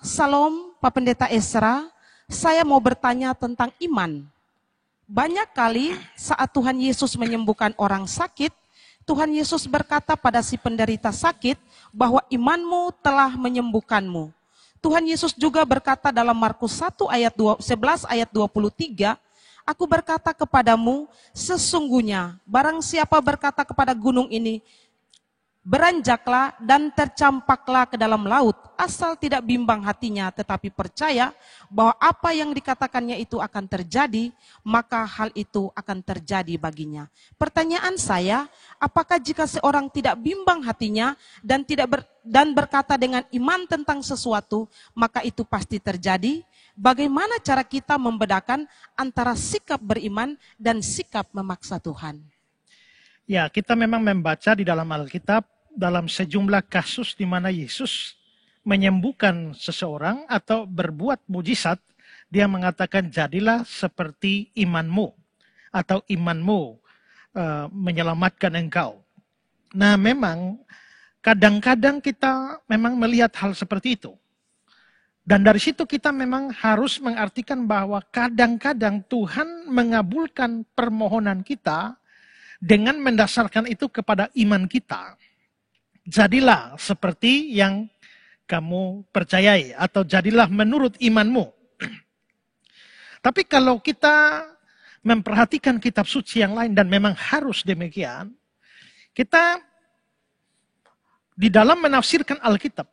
Salam, Pak Pendeta Esra. Saya mau bertanya tentang iman. Banyak kali saat Tuhan Yesus menyembuhkan orang sakit, Tuhan Yesus berkata pada si penderita sakit bahwa imanmu telah menyembuhkanmu. Tuhan Yesus juga berkata dalam Markus 1 ayat 11 ayat 23, aku berkata kepadamu, sesungguhnya barang siapa berkata kepada gunung ini, beranjaklah dan tercampaklah ke dalam laut, asal tidak bimbang hatinya tetapi percaya bahwa apa yang dikatakannya itu akan terjadi, maka hal itu akan terjadi baginya. Pertanyaan saya, apakah jika seorang tidak bimbang hatinya dan berkata dengan iman tentang sesuatu, maka itu pasti terjadi? Bagaimana cara kita membedakan antara sikap beriman dan sikap memaksa Tuhan? Ya, kita memang membaca di dalam Alkitab dalam sejumlah kasus di mana Yesus menyembuhkan seseorang atau berbuat mujizat, dia mengatakan jadilah seperti imanmu atau imanmu menyelamatkan engkau. Nah, memang kadang-kadang kita memang melihat hal seperti itu. Dan dari situ kita memang harus mengartikan bahwa kadang-kadang Tuhan mengabulkan permohonan kita dengan mendasarkan itu kepada iman kita. Jadilah seperti yang kamu percayai atau jadilah menurut imanmu. Tapi kalau kita memperhatikan kitab suci yang lain dan memang harus demikian, kita di dalam menafsirkan Alkitab,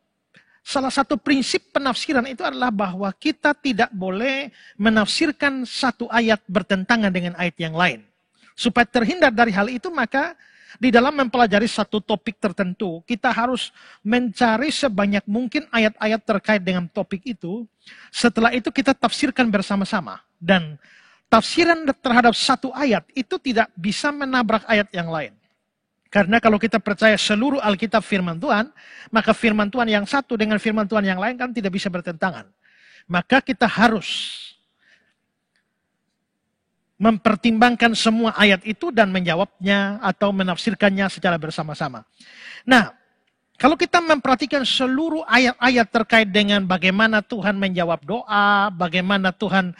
salah satu prinsip penafsiran itu adalah bahwa kita tidak boleh menafsirkan satu ayat bertentangan dengan ayat yang lain. Supaya terhindar dari hal itu, maka di dalam mempelajari satu topik tertentu, kita harus mencari sebanyak mungkin ayat-ayat terkait dengan topik itu. Setelah itu kita tafsirkan bersama-sama. Dan tafsiran terhadap satu ayat itu tidak bisa menabrak ayat yang lain. Karena kalau kita percaya seluruh Alkitab firman Tuhan, maka firman Tuhan yang satu dengan firman Tuhan yang lain kan tidak bisa bertentangan. Maka kita harus mempertimbangkan semua ayat itu dan menjawabnya atau menafsirkannya secara bersama-sama. Nah, kalau kita memperhatikan seluruh ayat-ayat terkait dengan bagaimana Tuhan menjawab doa, bagaimana Tuhan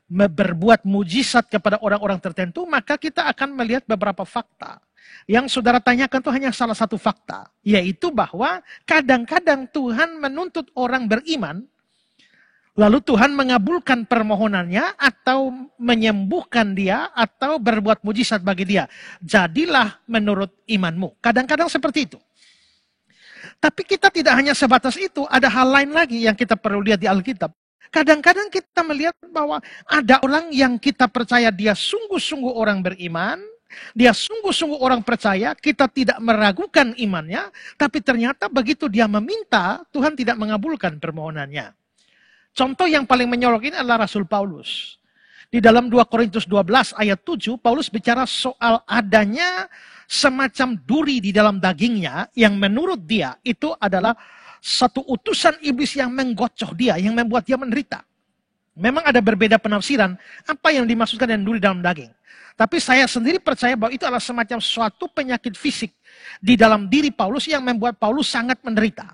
berbuat mujizat kepada orang-orang tertentu, maka kita akan melihat beberapa fakta. Yang saudara tanyakan itu hanya salah satu fakta, yaitu bahwa kadang-kadang Tuhan menuntut orang beriman, lalu Tuhan mengabulkan permohonannya atau menyembuhkan dia atau berbuat mujizat bagi dia. Jadilah menurut imanmu. Kadang-kadang seperti itu. Tapi kita tidak hanya sebatas itu, ada hal lain lagi yang kita perlu lihat di Alkitab. Kadang-kadang kita melihat bahwa ada orang yang kita percaya dia sungguh-sungguh orang beriman, dia sungguh-sungguh orang percaya, kita tidak meragukan imannya, tapi ternyata begitu dia meminta, Tuhan tidak mengabulkan permohonannya. Contoh yang paling menyorok ini adalah Rasul Paulus. Di dalam 2 Korintus 12 ayat 7, Paulus bicara soal adanya semacam duri di dalam dagingnya yang menurut dia itu adalah satu utusan iblis yang menggocoh dia, yang membuat dia menderita. Memang ada berbeda penafsiran apa yang dimaksudkan dengan duri dalam daging. Tapi saya sendiri percaya bahwa itu adalah semacam suatu penyakit fisik di dalam diri Paulus yang membuat Paulus sangat menderita.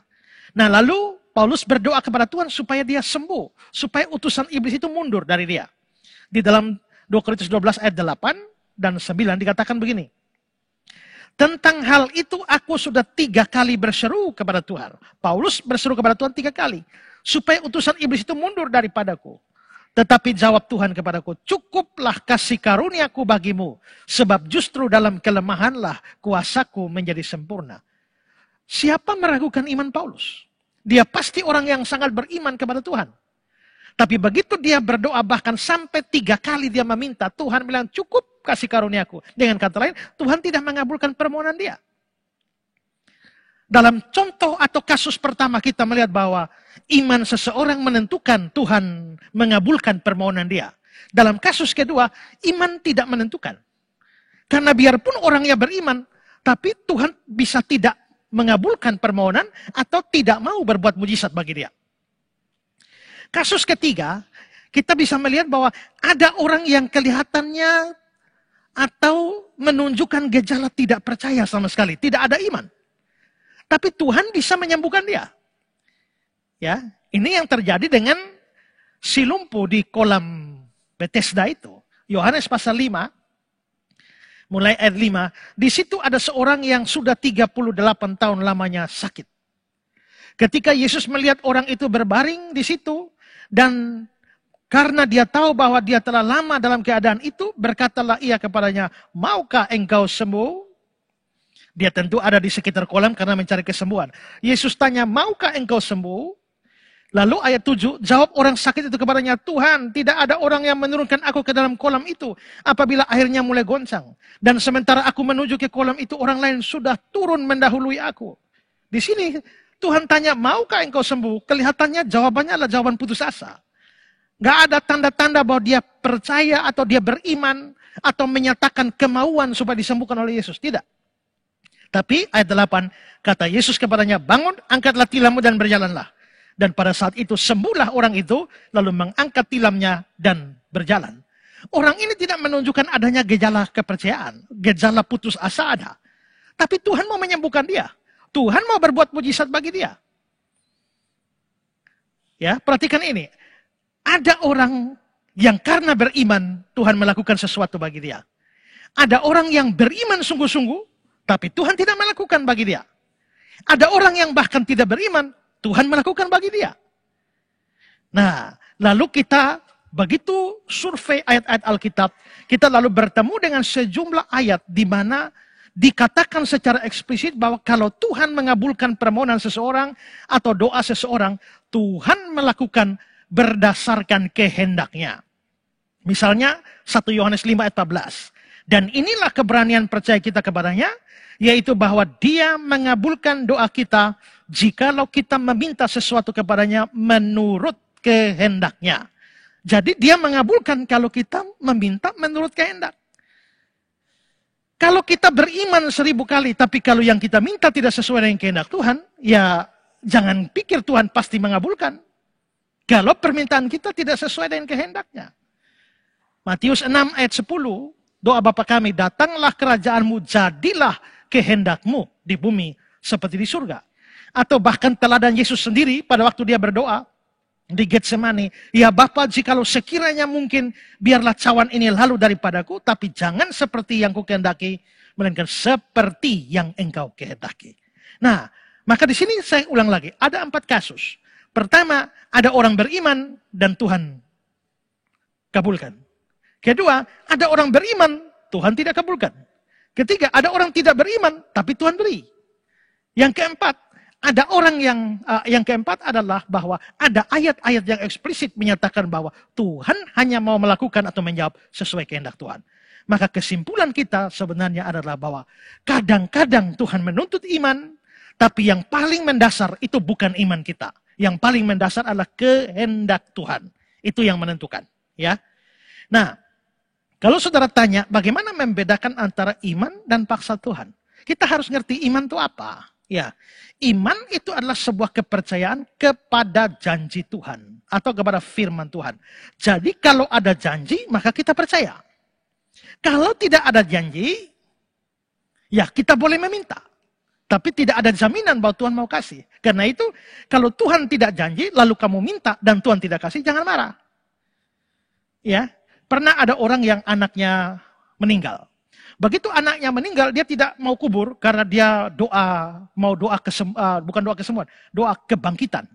Nah, lalu Paulus berdoa kepada Tuhan supaya dia sembuh, supaya utusan iblis itu mundur dari dia. Di dalam 2 Korintus 12 ayat 8 dan 9 dikatakan begini. Tentang hal itu aku sudah 3 kali berseru kepada Tuhan. Paulus berseru kepada Tuhan 3 kali. Supaya utusan iblis itu mundur daripadaku. Tetapi jawab Tuhan kepadaku, cukuplah kasih karuniaku bagimu. Sebab justru dalam kelemahanlah kuasaku menjadi sempurna. Siapa meragukan iman Paulus? Dia pasti orang yang sangat beriman kepada Tuhan. Tapi begitu dia berdoa bahkan sampai 3 kali dia meminta, Tuhan bilang cukup kasih karuniaku. Dengan kata lain, Tuhan tidak mengabulkan permohonan dia. Dalam contoh atau kasus pertama kita melihat bahwa iman seseorang menentukan Tuhan mengabulkan permohonan dia. Dalam kasus kedua, iman tidak menentukan. Karena biarpun orangnya beriman, tapi Tuhan bisa tidak mengabulkan permohonan atau tidak mau berbuat mujizat bagi dia. Kasus ketiga, kita bisa melihat bahwa ada orang yang kelihatannya atau menunjukkan gejala tidak percaya sama sekali, tidak ada iman. Tapi Tuhan bisa menyembuhkan dia. Ya, ini yang terjadi dengan si lumpuh di kolam Bethesda itu. Yohanes pasal 5, mulai ayat 5. Di situ ada seorang yang sudah 38 tahun lamanya sakit. Ketika Yesus melihat orang itu berbaring di situ, dan karena dia tahu bahwa dia telah lama dalam keadaan itu, berkatalah ia kepadanya, maukah engkau sembuh? Dia tentu ada di sekitar kolam karena mencari kesembuhan. Yesus tanya, maukah engkau sembuh? Lalu ayat 7, jawab orang sakit itu kepadanya, Tuhan, tidak ada orang yang menurunkan aku ke dalam kolam itu apabila airnya mulai goncang. Dan sementara aku menuju ke kolam itu, orang lain sudah turun mendahului aku. Di sini Tuhan tanya, maukah engkau sembuh? Kelihatannya jawabannya adalah jawaban putus asa. Gak ada tanda-tanda bahwa dia percaya atau dia beriman atau menyatakan kemauan supaya disembuhkan oleh Yesus. Tidak. Tapi ayat 8, kata Yesus kepadanya, bangun, angkatlah tilammu dan berjalanlah. Dan pada saat itu sembuhlah orang itu, lalu mengangkat tilamnya dan berjalan. Orang ini tidak menunjukkan adanya gejala kepercayaan, gejala putus asa ada. Tapi Tuhan mau menyembuhkan dia. Tuhan mau berbuat mujizat bagi dia. Ya, perhatikan ini. Ada orang yang karena beriman, Tuhan melakukan sesuatu bagi dia. Ada orang yang beriman sungguh-sungguh, tapi Tuhan tidak melakukan bagi dia. Ada orang yang bahkan tidak beriman, Tuhan melakukan bagi dia. Nah, lalu kita begitu survei ayat-ayat Alkitab, kita lalu bertemu dengan sejumlah ayat di mana dikatakan secara eksplisit bahwa kalau Tuhan mengabulkan permohonan seseorang atau doa seseorang, Tuhan melakukan berdasarkan kehendaknya. Misalnya 1 Yohanes 5 ayat 14. Dan inilah keberanian percaya kita kepadanya, yaitu bahwa dia mengabulkan doa kita jikalau kita meminta sesuatu kepadanya menurut kehendaknya. Jadi dia mengabulkan kalau kita meminta menurut kehendak. Kalau kita beriman 1000 kali, tapi kalau yang kita minta tidak sesuai dengan kehendak Tuhan, ya jangan pikir Tuhan pasti mengabulkan. Kalau permintaan kita tidak sesuai dengan kehendaknya. Matius 6 ayat 10, doa Bapa kami, datanglah kerajaanmu, jadilah kehendakmu di bumi seperti di surga. Atau bahkan teladan Yesus sendiri pada waktu dia berdoa di Getsemani, ya Bapa, jikalau sekiranya mungkin, biarlah cawan ini lalu daripadaku, tapi jangan seperti yang kukehendaki, melainkan seperti yang engkau kehendaki. Nah, maka di sini saya ulang lagi, ada 4 kasus. Pertama, ada orang beriman dan Tuhan kabulkan. Kedua, ada orang beriman, Tuhan tidak kabulkan. Ketiga, ada orang tidak beriman, tapi Tuhan beri. Yang keempat, ada orang yang keempat adalah bahwa ada ayat-ayat yang eksplisit menyatakan bahwa Tuhan hanya mau melakukan atau menjawab sesuai kehendak Tuhan. Maka kesimpulan kita sebenarnya adalah bahwa kadang-kadang Tuhan menuntut iman, tapi yang paling mendasar itu bukan iman kita. Yang paling mendasar adalah kehendak Tuhan. Itu yang menentukan. Ya. Nah, kalau saudara tanya bagaimana membedakan antara iman dan paksa Tuhan, kita harus ngerti iman itu apa. Ya, iman itu adalah sebuah kepercayaan kepada janji Tuhan atau kepada firman Tuhan. Jadi kalau ada janji, maka kita percaya. Kalau tidak ada janji, ya kita boleh meminta. Tapi tidak ada jaminan bahwa Tuhan mau kasih. Karena itu, kalau Tuhan tidak janji, lalu kamu minta dan Tuhan tidak kasih, jangan marah. Ya, pernah ada orang yang anaknya meninggal. Begitu anaknya meninggal, dia tidak mau kubur karena dia bukan doa kesembuhan, doa kebangkitan.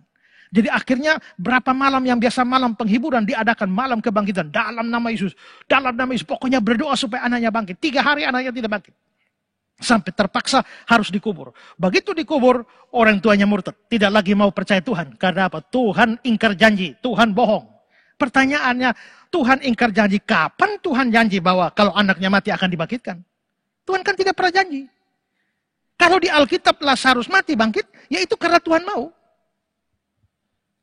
Jadi akhirnya berapa malam yang biasa malam penghiburan diadakan malam kebangkitan dalam nama Yesus. Dalam nama Yesus, pokoknya berdoa supaya anaknya bangkit. 3 hari anaknya tidak bangkit. Sampai terpaksa harus dikubur. Begitu dikubur, orang tuanya murtad. Tidak lagi mau percaya Tuhan. Karena apa? Tuhan ingkar janji, Tuhan bohong. Pertanyaannya, Tuhan ingkar janji. Kapan Tuhan janji bahwa kalau anaknya mati akan dibangkitkan? Tuhan kan tidak pernah janji. Kalau di Alkitab Lazarus mati bangkit, ya itu karena Tuhan mau.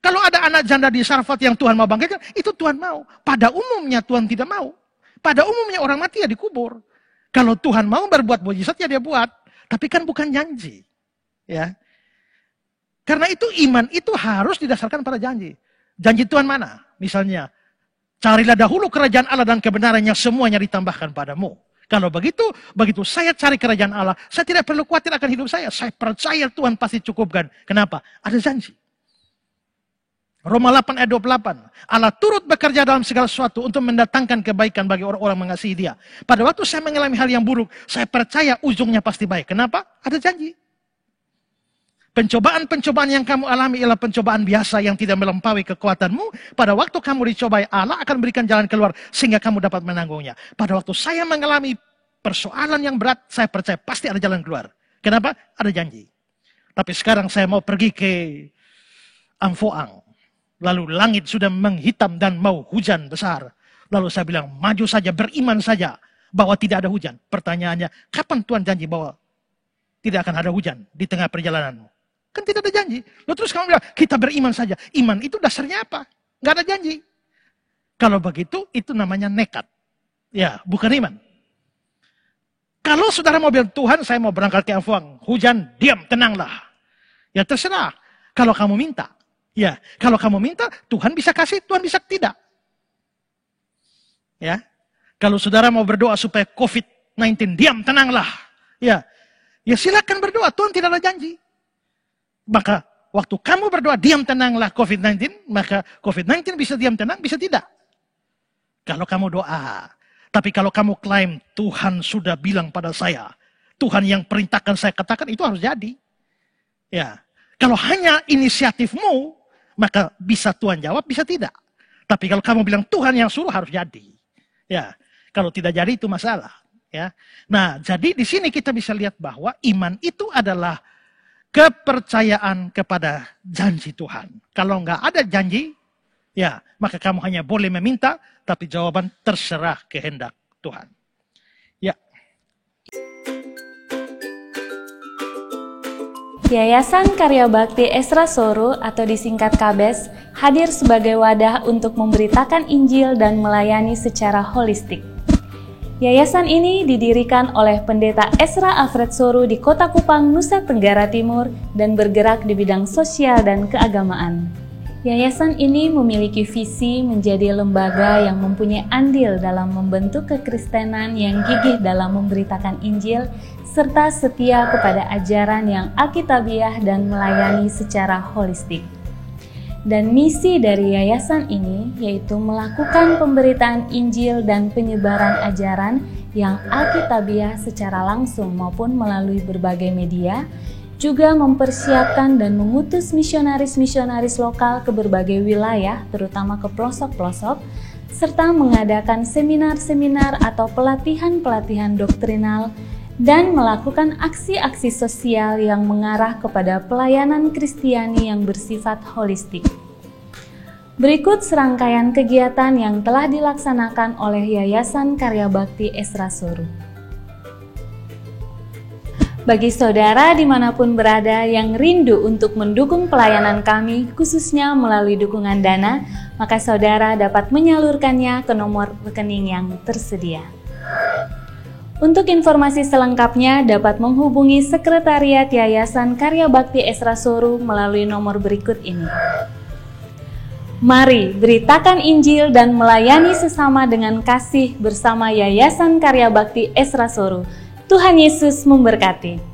Kalau ada anak janda di Sarfat yang Tuhan mau bangkitkan, itu Tuhan mau. Pada umumnya Tuhan tidak mau. Pada umumnya orang mati ya dikubur. Kalau Tuhan mau berbuat mujizat ya dia buat. Tapi kan bukan janji. Ya. Karena itu iman itu harus didasarkan pada janji. Janji Tuhan mana? Misalnya, carilah dahulu kerajaan Allah dan kebenarannya, semuanya ditambahkan padamu. Kalau begitu saya cari kerajaan Allah, saya tidak perlu khawatir akan hidup saya. Saya percaya Tuhan pasti cukupkan. Kenapa? Ada janji. Roma 8 ayat 28. Allah turut bekerja dalam segala sesuatu untuk mendatangkan kebaikan bagi orang-orang mengasihi Dia. Pada waktu saya mengalami hal yang buruk, saya percaya ujungnya pasti baik. Kenapa? Ada janji. Pencobaan-pencobaan yang kamu alami ialah pencobaan biasa yang tidak melampaui kekuatanmu. Pada waktu kamu dicobai, Allah akan berikan jalan keluar sehingga kamu dapat menanggungnya. Pada waktu saya mengalami persoalan yang berat, saya percaya pasti ada jalan keluar. Kenapa? Ada janji. Tapi sekarang saya mau pergi ke Amfoang. Lalu langit sudah menghitam dan mau hujan besar. Lalu saya bilang, maju saja, beriman saja bahwa tidak ada hujan. Pertanyaannya, kapan Tuhan janji bahwa tidak akan ada hujan di tengah perjalananmu? Kan tidak ada janji. Lalu terus kamu bilang, kita beriman saja. Iman itu dasarnya apa? Nggak ada janji. Kalau begitu, itu namanya nekat. Ya, bukan iman. Kalau saudara mau bilang, Tuhan saya mau berangkat ke Amfoang. Hujan, diam, tenanglah. Ya terserah. Kalau kamu minta. Ya, kalau kamu minta, Tuhan bisa kasih, Tuhan bisa tidak. Ya, kalau saudara mau berdoa supaya COVID-19 diam, tenanglah. Ya, silakan berdoa, Tuhan tidak ada janji. Maka waktu kamu berdoa diam, tenanglah COVID-19, maka COVID-19 bisa diam, tenang, bisa tidak. Kalau kamu doa. Tapi kalau kamu klaim, Tuhan sudah bilang pada saya, Tuhan yang perintahkan saya katakan, itu harus jadi. Ya, kalau hanya inisiatifmu, maka bisa Tuhan jawab, bisa tidak. Tapi kalau kamu bilang Tuhan yang suruh harus jadi. Ya, kalau tidak jadi itu masalah. Ya, nah jadi di sini kita bisa lihat bahwa iman itu adalah kepercayaan kepada janji Tuhan. Kalau nggak ada janji, ya maka kamu hanya boleh meminta, tapi jawaban terserah kehendak Tuhan. Ya. Yayasan Karya Bakti Esra Soru atau disingkat KABES hadir sebagai wadah untuk memberitakan Injil dan melayani secara holistik. Yayasan ini didirikan oleh Pendeta Esra Alfred Soru di Kota Kupang, Nusa Tenggara Timur dan bergerak di bidang sosial dan keagamaan. Yayasan ini memiliki visi menjadi lembaga yang mempunyai andil dalam membentuk kekristenan yang gigih dalam memberitakan Injil serta setia kepada ajaran yang alkitabiah dan melayani secara holistik. Dan misi dari yayasan ini yaitu melakukan pemberitaan Injil dan penyebaran ajaran yang alkitabiah secara langsung maupun melalui berbagai media, juga mempersiapkan dan mengutus misionaris-misionaris lokal ke berbagai wilayah, terutama ke pelosok-pelosok, serta mengadakan seminar-seminar atau pelatihan-pelatihan doktrinal, dan melakukan aksi-aksi sosial yang mengarah kepada pelayanan Kristiani yang bersifat holistik. Berikut serangkaian kegiatan yang telah dilaksanakan oleh Yayasan Karya Bakti Esra Soru. Bagi saudara dimanapun berada yang rindu untuk mendukung pelayanan kami, khususnya melalui dukungan dana, maka saudara dapat menyalurkannya ke nomor rekening yang tersedia. Untuk informasi selengkapnya dapat menghubungi Sekretariat Yayasan Karya Bakti Esra Soru melalui nomor berikut ini. Mari beritakan Injil dan melayani sesama dengan kasih bersama Yayasan Karya Bakti Esra Soru. Tuhan Yesus memberkati.